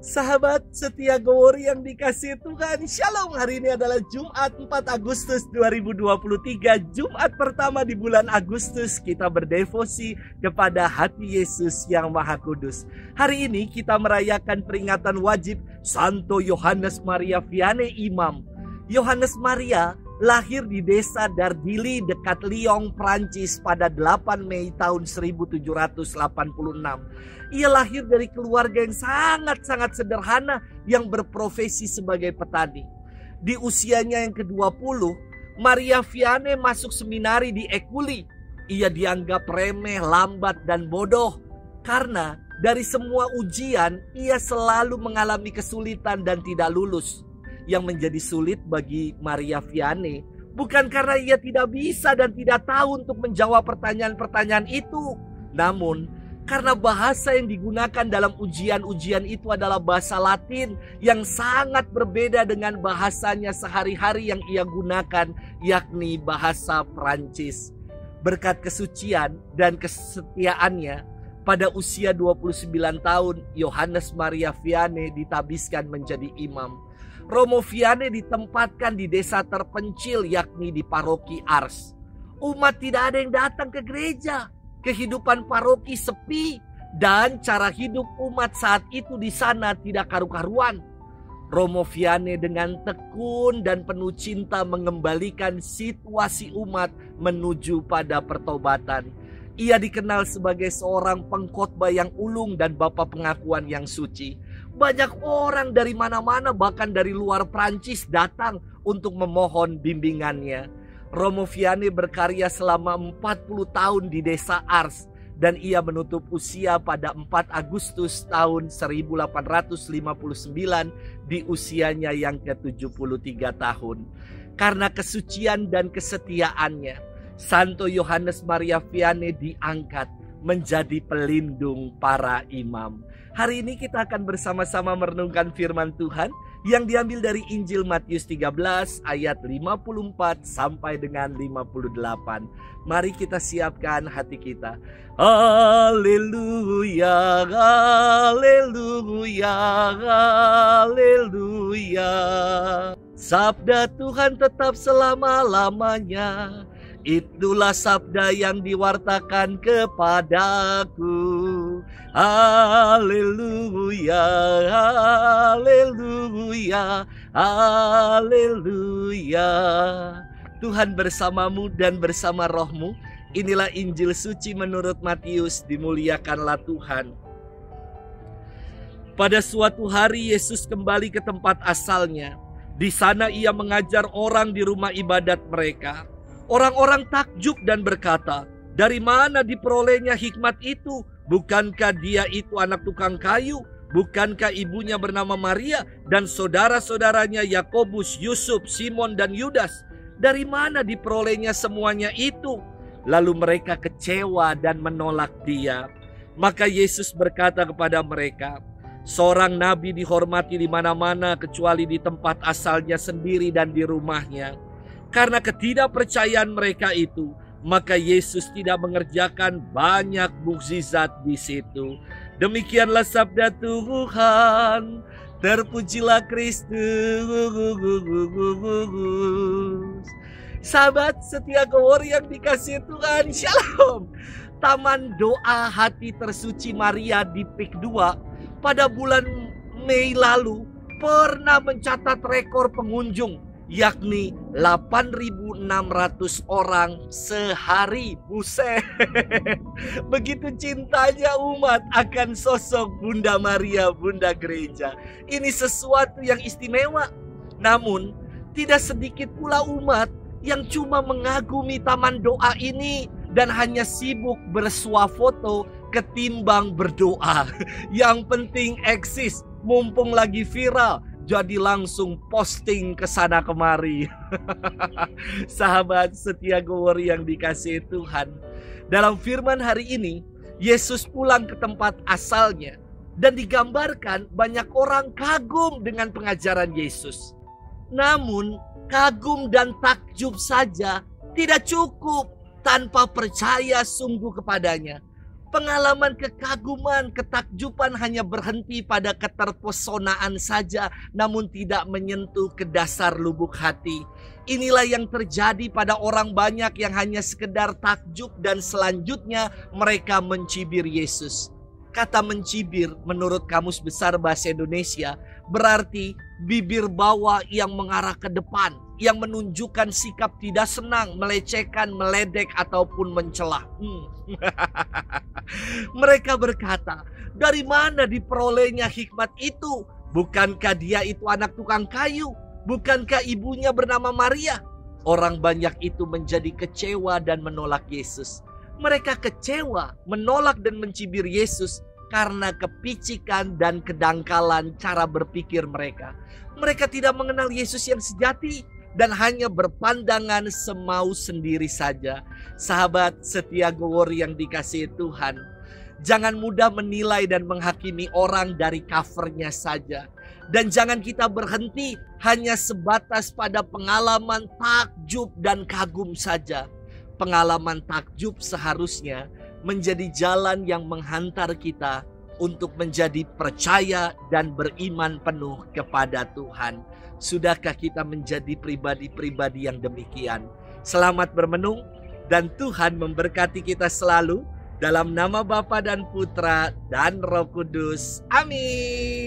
Sahabat setia Gowori yang dikasihi Tuhan, Shalom. Hari ini adalah Jumat 4 Agustus 2023, Jumat pertama di bulan Agustus. Kita berdevosi kepada hati Yesus yang Maha Kudus. Hari ini kita merayakan peringatan wajib Santo Yohanes Maria Vianney Imam. Yohanes Maria lahir di desa Dardilly dekat Lyon, Prancis pada 8 Mei tahun 1786. Ia lahir dari keluarga yang sangat-sangat sederhana yang berprofesi sebagai petani. Di usianya yang ke-20, Maria Vianney masuk seminari di Écully. Ia dianggap remeh, lambat, dan bodoh. Karena dari semua ujian, ia selalu mengalami kesulitan dan tidak lulus. Yang menjadi sulit bagi Maria Vianney bukan karena ia tidak bisa dan tidak tahu untuk menjawab pertanyaan-pertanyaan itu, namun karena bahasa yang digunakan dalam ujian-ujian itu adalah bahasa Latin yang sangat berbeda dengan bahasanya sehari-hari yang ia gunakan, yakni bahasa Prancis. Berkat kesucian dan kesetiaannya, pada usia 29 tahun, Yohanes Maria Vianney ditabiskan menjadi imam. Romo Vianney ditempatkan di desa terpencil, yakni di paroki Ars. Umat tidak ada yang datang ke gereja. Kehidupan paroki sepi dan cara hidup umat saat itu di sana tidak karu-karuan. Romo Vianney dengan tekun dan penuh cinta mengembalikan situasi umat menuju pada pertobatan. Ia dikenal sebagai seorang pengkhotbah yang ulung dan bapa pengakuan yang suci. Banyak orang dari mana-mana bahkan dari luar Prancis datang untuk memohon bimbingannya. Romo Vianney berkarya selama 40 tahun di desa Ars dan ia menutup usia pada 4 Agustus tahun 1859 di usianya yang ke-73 tahun. Karena kesucian dan kesetiaannya, Santo Yohanes Maria Vianney diangkat menjadi pelindung para imam. Hari ini kita akan bersama-sama merenungkan firman Tuhan yang diambil dari Injil Matius 13 ayat 54 sampai dengan 58. Mari kita siapkan hati kita. Haleluya, haleluya, haleluya. Sabda Tuhan tetap selama-lamanya. Itulah sabda yang diwartakan kepadaku. Haleluya, haleluya, haleluya. Tuhan bersamamu dan bersama rohmu. Inilah Injil suci menurut Matius. Dimuliakanlah Tuhan. Pada suatu hari Yesus kembali ke tempat asalnya. Di sana ia mengajar orang di rumah ibadat mereka. Orang-orang takjub dan berkata, "Dari mana diperolehnya hikmat itu? Bukankah dia itu anak tukang kayu? Bukankah ibunya bernama Maria dan saudara-saudaranya Yakobus, Yusuf, Simon dan Yudas? Dari mana diperolehnya semuanya itu?" Lalu mereka kecewa dan menolak dia. Maka Yesus berkata kepada mereka, "Seorang nabi dihormati di mana-mana kecuali di tempat asalnya sendiri dan di rumahnya." Karena ketidakpercayaan mereka itu, maka Yesus tidak mengerjakan banyak mukjizat di situ. Demikianlah sabda Tuhan. Terpujilah Kristus. Sahabat setia Gowori yang dikasihi Tuhan, Shalom. Taman Doa Hati Tersuci Maria di PIK 2 pada bulan Mei lalu pernah mencatat rekor pengunjung, yakni 8.600 orang sehari. Buset. Begitu cintanya umat akan sosok Bunda Maria, Bunda Gereja. Ini sesuatu yang istimewa. Namun tidak sedikit pula umat yang cuma mengagumi taman doa ini dan hanya sibuk bersuah foto ketimbang berdoa. Yang penting eksis, mumpung lagi viral, jadi langsung posting ke sana kemari. Sahabat setia Gowori yang dikasihi Tuhan, dalam firman hari ini, Yesus pulang ke tempat asalnya. Dan digambarkan banyak orang kagum dengan pengajaran Yesus. Namun kagum dan takjub saja tidak cukup tanpa percaya sungguh kepadanya. Pengalaman kekaguman, ketakjuban hanya berhenti pada keterpesonaan saja, namun tidak menyentuh ke dasar lubuk hati. Inilah yang terjadi pada orang banyak yang hanya sekedar takjub dan selanjutnya mereka mencibir Yesus. Kata mencibir menurut Kamus Besar Bahasa Indonesia berarti bibir bawah yang mengarah ke depan, yang menunjukkan sikap tidak senang, melecehkan, meledek, ataupun mencela. Mereka berkata, dari mana diperolehnya hikmat itu? Bukankah dia itu anak tukang kayu? Bukankah ibunya bernama Maria? Orang banyak itu menjadi kecewa dan menolak Yesus. Mereka kecewa, menolak dan mencibir Yesus karena kepicikan dan kedangkalan cara berpikir mereka. Mereka tidak mengenal Yesus yang sejati dan hanya berpandangan semau sendiri saja. Sahabat setia Gowor yang dikasihi Tuhan, jangan mudah menilai dan menghakimi orang dari covernya saja. Dan jangan kita berhenti hanya sebatas pada pengalaman takjub dan kagum saja. Pengalaman takjub seharusnya menjadi jalan yang menghantar kita untuk menjadi percaya dan beriman penuh kepada Tuhan. Sudahkah kita menjadi pribadi-pribadi yang demikian? Selamat bermenung dan Tuhan memberkati kita selalu dalam nama Bapa dan Putra dan Roh Kudus. Amin.